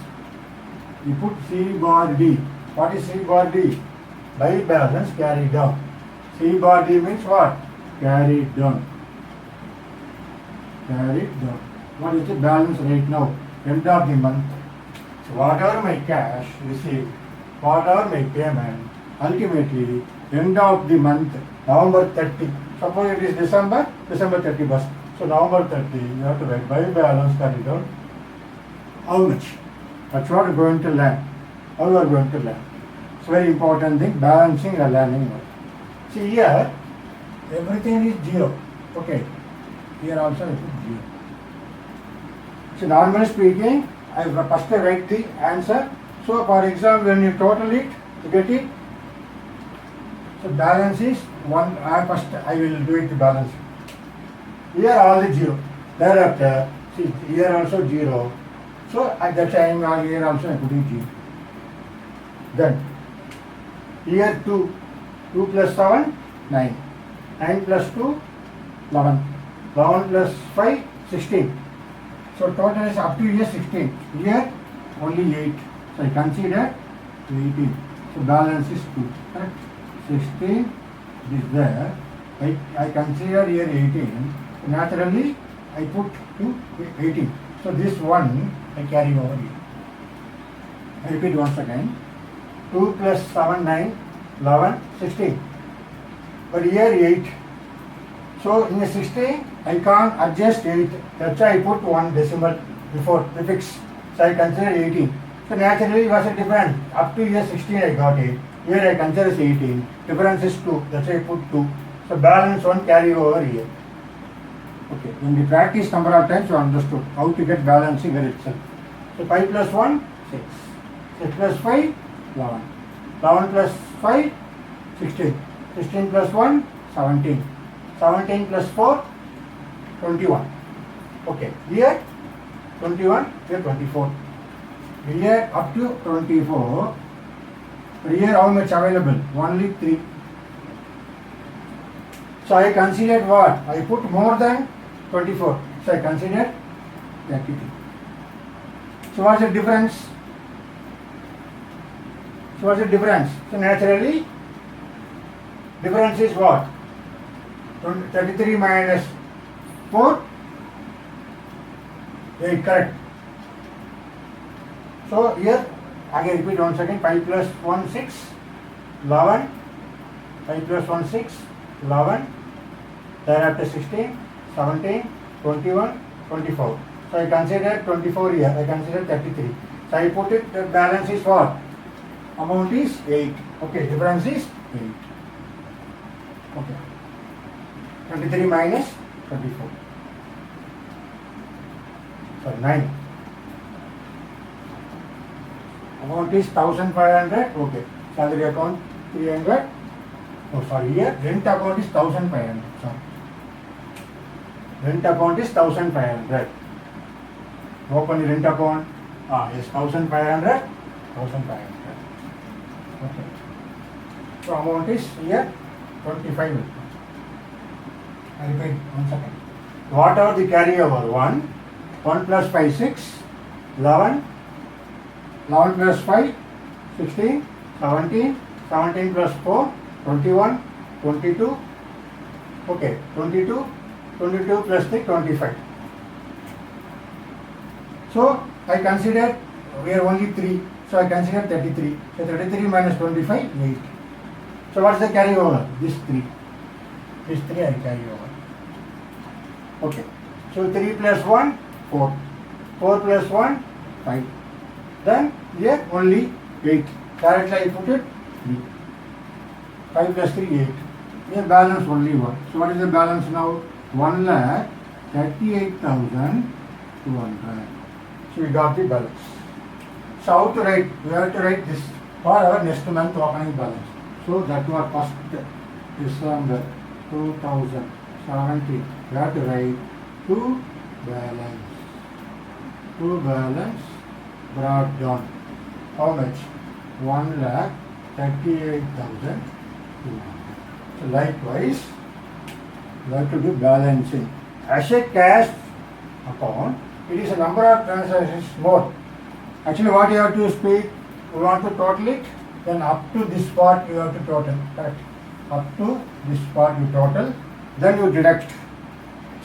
You put C bar D. What is C bar D? By balance carried down. C bar D means what? Carried down. Carried down. What is the balance right now? End of the month. So whatever my cash received, whatever my payment, ultimately end of the month, November 30. Suppose it is December 31st. So November 30, you have to write by balance carried down. How much? That's what we're going to learn. How we are going to learn. It's very important thing, balancing and learning. See here, everything is 0. Okay. Here also I put 0. So normally speaking, I first write the answer. So for example, when you total it, you get it. So balance is 1. First I will do it the balance. Here all the 0. Thereafter, see here also 0. So at that time here also I put it 0. Then here 2. 2 plus 7, 9. 9 plus 2, 11. 11 plus 5, 16. So total is up to here 16. Here only 8. So I consider 18. So balance is 2. Correct? 16 is there. I consider here 18. Naturally I put to 18. So this one I carry over here. I repeat once again. 2 plus 7, 9, 11, 16. But here 8. So in the 16, I can't adjust 8. That's why I put one decimal before prefix. So I consider 18. So naturally it was a difference. Up to here 16 I got it. Here I consider 18. Difference is 2. That's why I put 2. So balance 1 carry over here. Okay, in the practice number of times you understood how to get balancing here itself. So 5 plus 1, 6. 6 plus 5, 11. 11 plus 5, 16. 16 plus 1, 17. 17 plus 4, 21. Okay, here 21, here 24. Here up to 24. Here how much available? Only 3. So I considered what? I put more than 24. So I considered 33. So what's the difference? So naturally, difference is what? 33 minus 4. 8, correct. So here, again repeat once again, 5 plus 1, 6, 11. 5 plus 1, 6, 11. Thereafter 16, 17, 21, 24. So I consider 24 here, I consider 33. So I put it, the balance is what? Amount is 8. Okay, difference is 8. Okay. 23 minus 24. So 9. Amount is 1500. Okay. Salary account 300. Oh, sorry, here rent account is 1500. Sorry. Rent account is 1500. Open the rent account. Yes, 1500. 1500. Okay. So amount is here 25. I repeat 1 second. What are the carryover? 1 plus 5, 6, 11, 11 plus 5, 16, 17, 17 plus 4, 21, 22, okay, 22, 22 plus 3, 25. So I consider we are only 3, so I consider 33. So 33 minus 25, 8. So what's the carryover? This 3. This 3 I carry over. Okay. So 3 plus 1, 4. 4 plus 1, 5. Then here only 8. Directly I put it 3. 5 plus 3, 8. Here balance only 1. So what is the balance now? 1,38,200. So we got the balance. So how to write? We have to write this for our next month opening balance. So that was first December 2017. We have to write to balance. To balance brought down. How much? 1,38,200. So likewise, we have to do balancing. As a cash account, it is a number of transactions more. Actually, what you have to speak, you want to total it, then up to this part you have to total. Correct. Up to this part you total, then you deduct.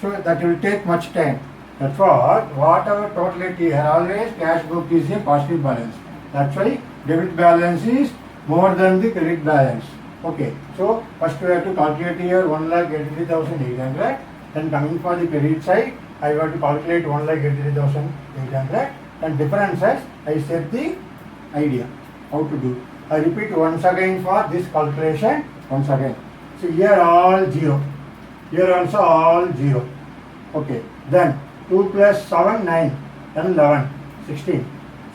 So that will take much time. That's what, whatever total it is, always cash book is a positive balance. That's why debit balance is more than the credit balance. Okay, so first we have to calculate here 1,83,800. Then coming for the credit side, I have to calculate 1,83,800. And differences, I set the idea how to do. I repeat once again for this calculation. Once again. So here all 0. Here also all 0. Okay. Then 2 plus 7, 9. Then 11, 16.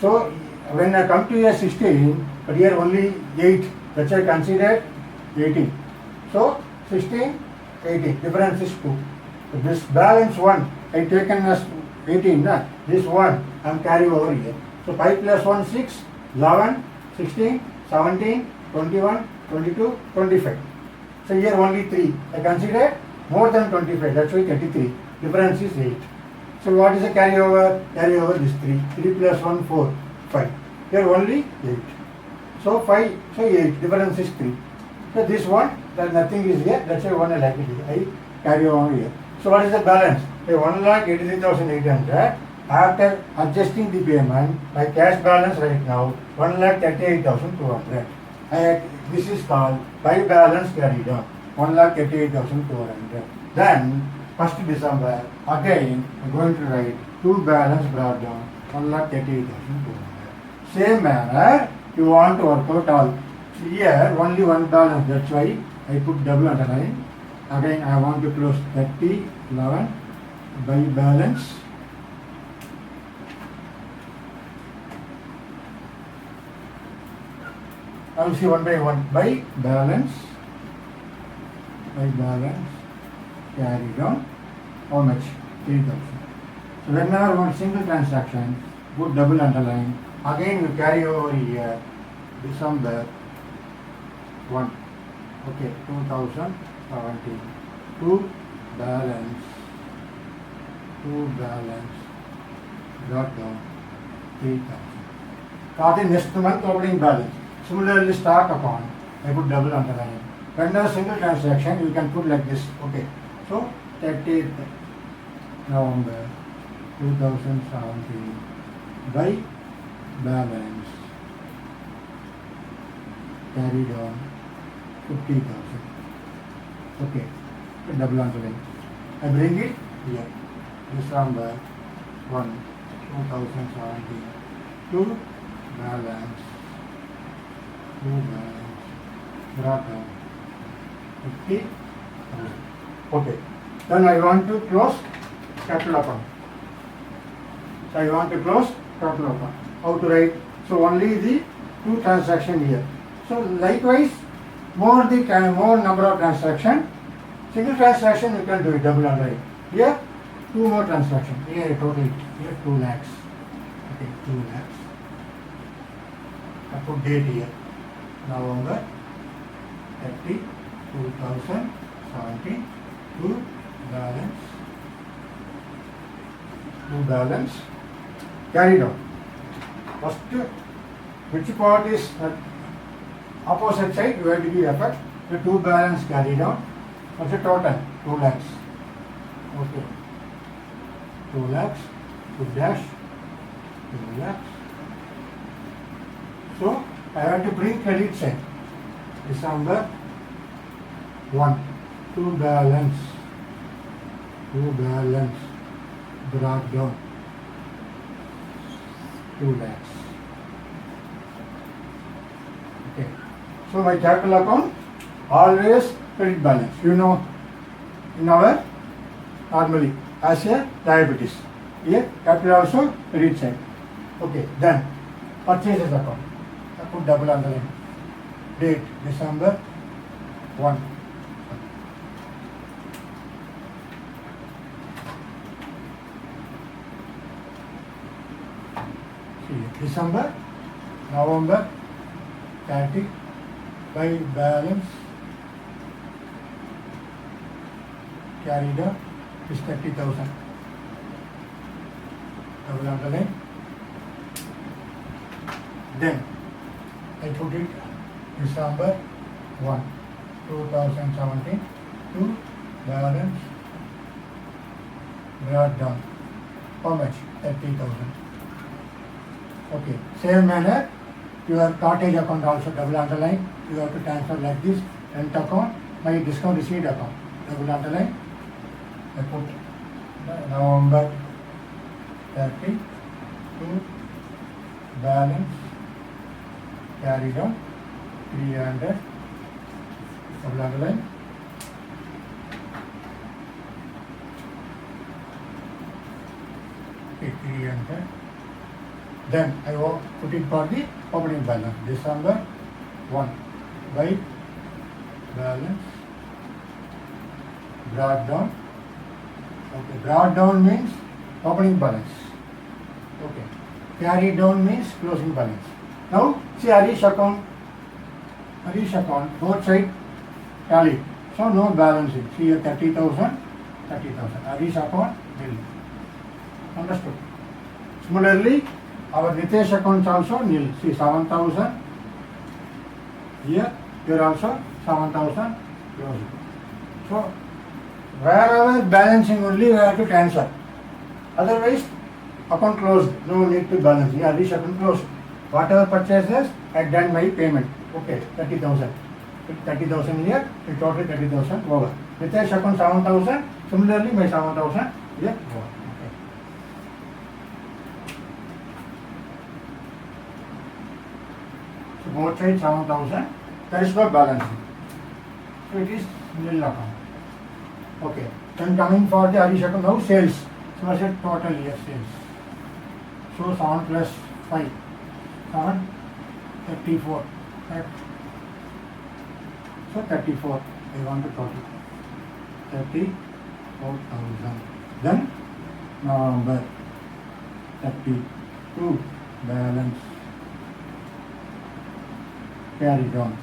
So when I come to here 16, but here only 8. That's why I consider 18. So 16, 18. Difference is 2. So this balance 1, I taken as 18. This 1 I am carrying over here. So 5 plus 1, 6, 11, 16, 17, 21, 22, 25. So here only 3. I consider more than 25. That's why 33. Difference is 8. So what is the carryover? Carryover is 3. 3 plus 1, 4, 5. Here only 8. So 5, so 8. Difference is 3. So this one, that nothing is here. That's why 1 I like it. I carry over here. So what is the balance? 1,83,800. After adjusting the payment, my cash balance right now 1,38,200. This is called by balance carried on 1,38,200. Then 1st December again I'm going to write to balance brought down 1,38,200. Same manner you want to work out all. So here only one balance. That's why I put double underline. Again I want to close 30, 11, by balance I will see one by one. By balance carried on how much? 3000. So whenever one single transaction, put double underline. Again you carry over here December 1. Okay, 2017 to balance brought down 3000. Starting next month opening balance. Similarly, stock account, I put double underline. When a single transaction, you can put like this. Okay. So 30th November 2017 by balance carried on 50,000. Okay. Double underline. I bring it here. December 1, 2017 to balance brought down 50,000. Okay. Then I want to close capital account. So I want to close capital account. How to write? So only the two transaction here. So likewise, more number of transaction. Single transaction you can do it double underline. Here two more transaction. Here total here 2 lakhs. Okay, 2 lakhs. I put date here. November 30, 2017 to balance carried on. First, which part is opposite side you have to give effect. The to balance carried on. What's the total? 2 lakhs. Okay. 2 lakhs, 2 dash, 2 lakhs. So, I have to bring credit side. December 1. To balance brought down 2 lakhs. Okay. So, my capital account always credit balance. You know, in our normally as a liabilities. Here, capital also credit side. Okay, then purchases account. I put double underline. Date December 1. See, December, November 30 by balance carried on is 30,000. Double underline. Then I put it December 1, 2017 to balance brought down. How much? 30,000. Okay. Same manner, your cottage account also double underline. You have to transfer like this. Rent account, my discount receipt account. Double underline. I put November 30 to balance carried on 300 double underline. Okay, 300. Then I will put it for the opening balance. December 1 by balance brought down. Okay, brought down means opening balance. Okay, carried down means closing balance. Now see Harish account, both side tally. So no balancing. See here 30,000, 30,000. Harish account nil. Understood? Similarly, our Nitesh account also nil. See 7,000. Here also 7,000 closing. So wherever balancing only we have to transfer. Otherwise, account closed. No need to balance. Here Harish account closed. Whatever purchases, I done my payment. Okay, 30,000. 30,000 here, the total 30,000 over. Nitesh account 7,000. Similarly, my 7,000 here over. Okay. So both sides 7,000. There is no balancing. So it is nil account. Okay. Then coming for the Harish account, now sales. So I said total year sales. So 7 plus 5. 7, 34. Correct. So 34. I want to total. 34,000. Then November 32 balance. Carry down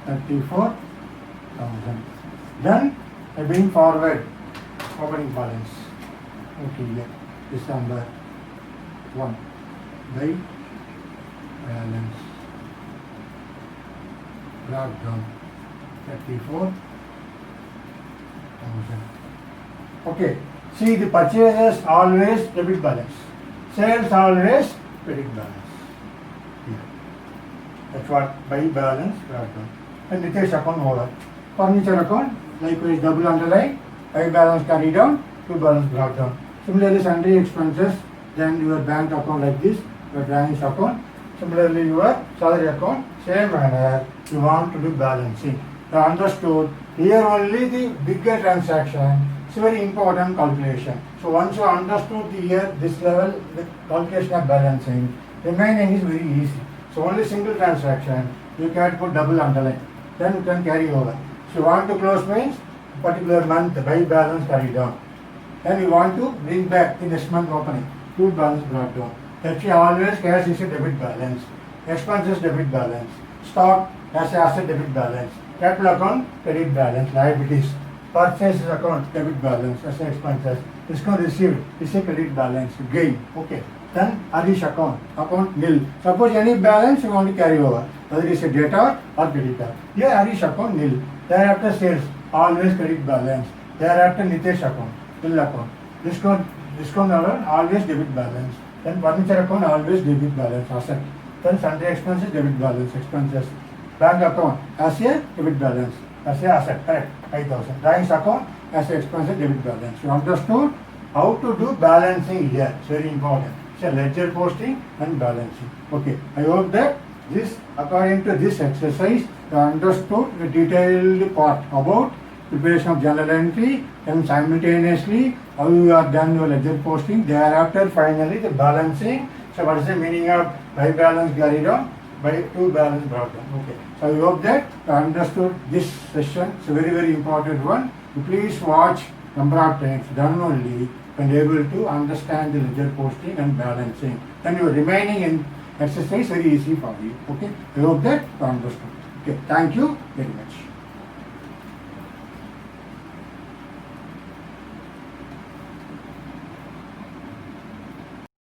34,000. Then I bring forward opening balance. Okay, here December 1 by balance brought down 34,000. Okay, see the purchases always debit balance, sales always credit balance. Here. That's what by balance brought down. And Nitesh account over. Furniture account likewise double underline, by balance carry down, to balance brought down. Similarly, sundry expenses, then your bank account like this, your branch account. Similarly, your salary account, same manner, you want to do balancing. You understood, here only the bigger transaction, it's a very important calculation. So once you understood the here, this level, the calculation of balancing, remaining is very easy. So only single transaction, you can put double underline, then you can carry over. So you want to close means, particular month, by balance carry down. Then you want to bring back the next month opening, to balance brought down. That's why always cash is a debit balance, expenses debit balance, stock as a asset debit balance, capital account credit balance, liabilities, purchases account debit balance as expenses, discount received is a credit balance, gain. Okay. Then Harish account nil. Suppose any balance you want to carry over, whether it is a debtor or creditor. Here Harish account nil. Thereafter sales, always credit balance. Thereafter Nitesh account, bill account. Discount account, always debit balance. Then furniture account, always debit balance, asset. Then sundry expenses, debit balance, expenses. Bank account, as a debit balance, as a asset, correct, 5,000. Drawings account, as a expenses, debit balance. You understood how to do balancing here, it's very important. It's a ledger posting and balancing. Okay, I hope that this, according to this exercise, you understood the detailed part about preparation of journal entry and simultaneously how you have done your ledger posting. Thereafter, finally, the balancing. So, what is the meaning of by balance carried on, by to balance brought down? Okay. So, I hope that you understood this session. It's a very, very important one. Please watch number of times, then only and able to understand the ledger posting and balancing. Then your remaining in exercise very easy for you. Okay. I hope that you understood. Okay. Thank you very much.